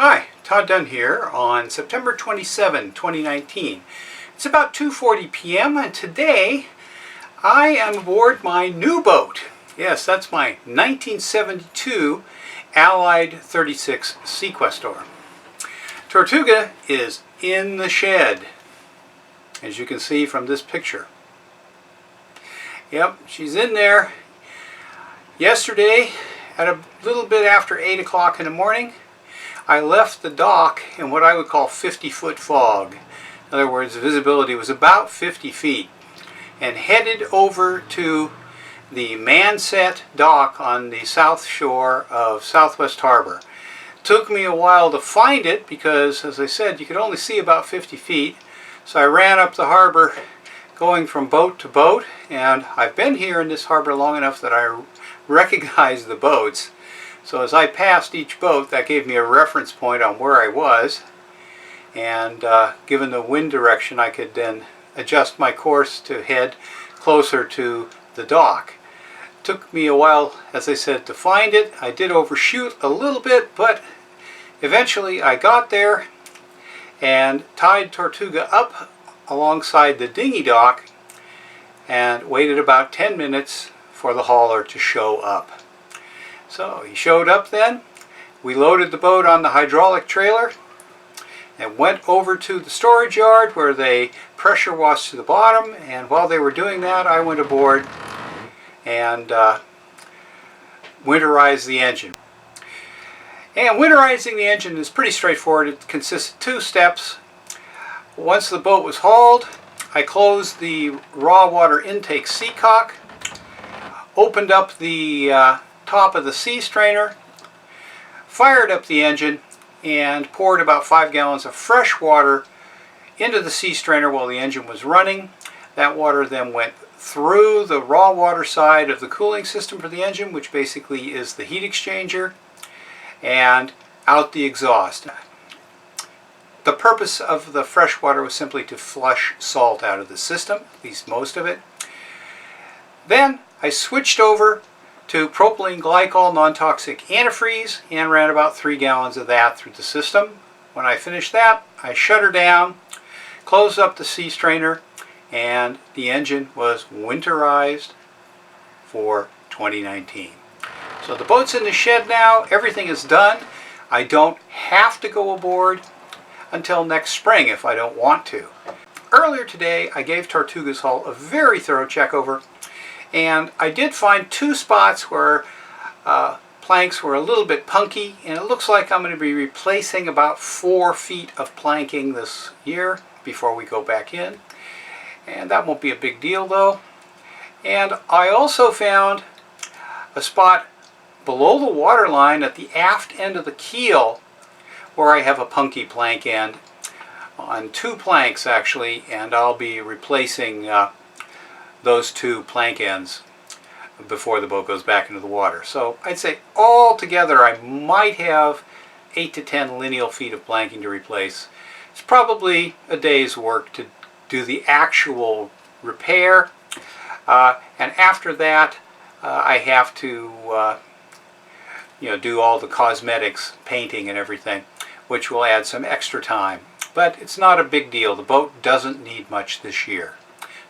Hi, Todd Dunn here on September 27, 2019. It's about 2:40 p.m. and today I am aboard my new boat. Yes, that's my 1972 Allied 36 Sequestor. Tortuga is in the shed, as you can see from this picture. Yep, she's in there. Yesterday, at a little bit after 8 o'clock in the morning, I left the dock in what I would call 50-foot fog. In other words, visibility was about 50 feet, and headed over to the Manset dock on the south shore of Southwest Harbor. Took me a while to find it because, as I said, you could only see about 50 feet. So I ran up the harbor going from boat to boat, and I've been here in this harbor long enough that I recognize the boats. So as I passed each boat, that gave me a reference point on where I was, and given the wind direction, I could then adjust my course to head closer to the dock. Took me a while, as I said, to find it. I did overshoot a little bit, but eventually I got there and tied Tortuga up alongside the dinghy dock and waited about 10 minutes for the hauler to show up. So he showed up then. We loaded the boat on the hydraulic trailer and went over to the storage yard where they pressure washed to the bottom, and while they were doing that I went aboard and winterized the engine. And winterizing the engine is pretty straightforward. It consists of two steps. Once the boat was hauled, I closed the raw water intake seacock, opened up the top of the sea strainer, fired up the engine, and poured about 5 gallons of fresh water into the sea strainer while the engine was running. That water then went through the raw water side of the cooling system for the engine, which basically is the heat exchanger, and out the exhaust. The purpose of the fresh water was simply to flush salt out of the system, at least most of it. Then I switched over to propylene glycol non-toxic antifreeze and ran about 3 gallons of that through the system. When I finished that, I shut her down, closed up the sea strainer, and the engine was winterized for 2019. So the boat's in the shed now, everything is done. I don't have to go aboard until next spring if I don't want to. Earlier today I gave Tortuga's hull a very thorough check over, and I did find two spots where planks were a little bit punky, and it looks like I'm going to be replacing about 4 feet of planking this year before we go back in. And that won't be a big deal though. And I also found a spot below the water line at the aft end of the keel where I have a punky plank end on 2 planks actually, and I'll be replacing those 2 plank ends before the boat goes back into the water. So I'd say all together I might have 8 to 10 lineal feet of planking to replace. It's probably a day's work to do the actual repair, and after that I have to do all the cosmetics, painting and everything, which will add some extra time. But it's not a big deal. The boat doesn't need much this year.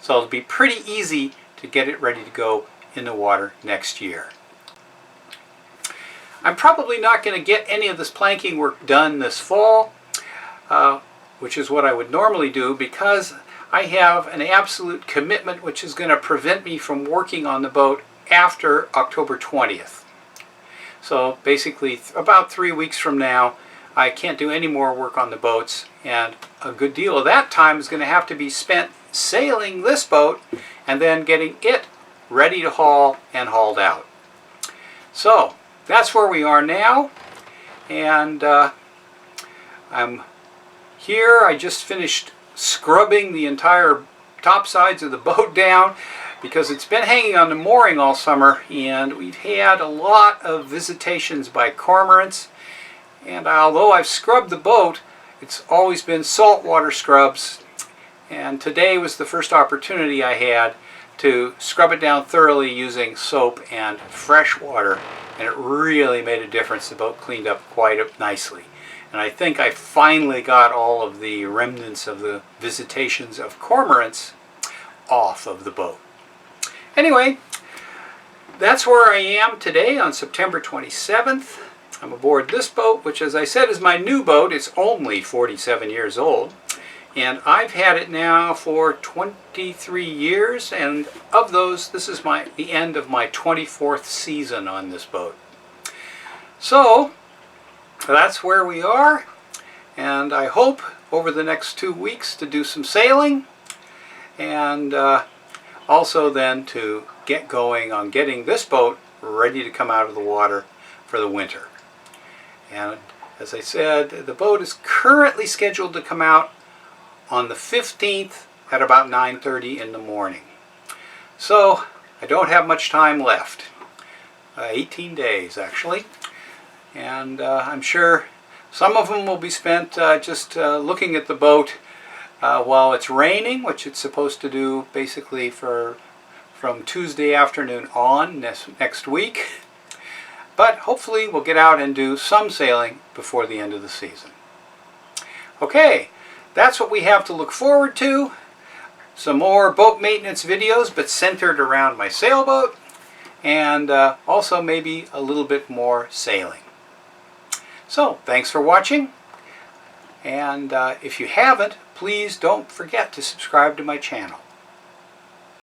So it'll be pretty easy to get it ready to go in the water next year. I'm probably not going to get any of this planking work done this fall, which is what I would normally do, because I have an absolute commitment which is going to prevent me from working on the boat after October 20th. So basically about 3 weeks from now I can't do any more work on the boats, and a good deal of that time is going to have to be spent sailing this boat and then getting it ready to haul and hauled out. So that's where we are now, and I'm here. I just finished scrubbing the entire top sides of the boat down because it's been hanging on the mooring all summer, and we've had a lot of visitations by cormorants. And although I've scrubbed the boat, it's always been saltwater scrubs, and today was the first opportunity I had to scrub it down thoroughly using soap and fresh water, and it really made a difference. The boat cleaned up quite nicely. And I think I finally got all of the remnants of the visitations of cormorants off of the boat. Anyway, that's where I am today on September 27th. I'm aboard this boat, which, as I said, is my new boat. It's only 47 years old. And I've had it now for 23 years, and of those, this is the end of my 24th season on this boat. So, that's where we are, and I hope over the next 2 weeks to do some sailing, and also then to get going on getting this boat ready to come out of the water for the winter. And as I said, the boat is currently scheduled to come out on the 15th at about 9:30 in the morning. So I don't have much time left. 18 days actually. And I'm sure some of them will be spent just looking at the boat while it's raining, which it's supposed to do basically from Tuesday afternoon on next week. But hopefully we'll get out and do some sailing before the end of the season. Okay, that's what we have to look forward to. Some more boat maintenance videos, but centered around my sailboat, and also maybe a little bit more sailing. So, thanks for watching, and if you haven't, please don't forget to subscribe to my channel.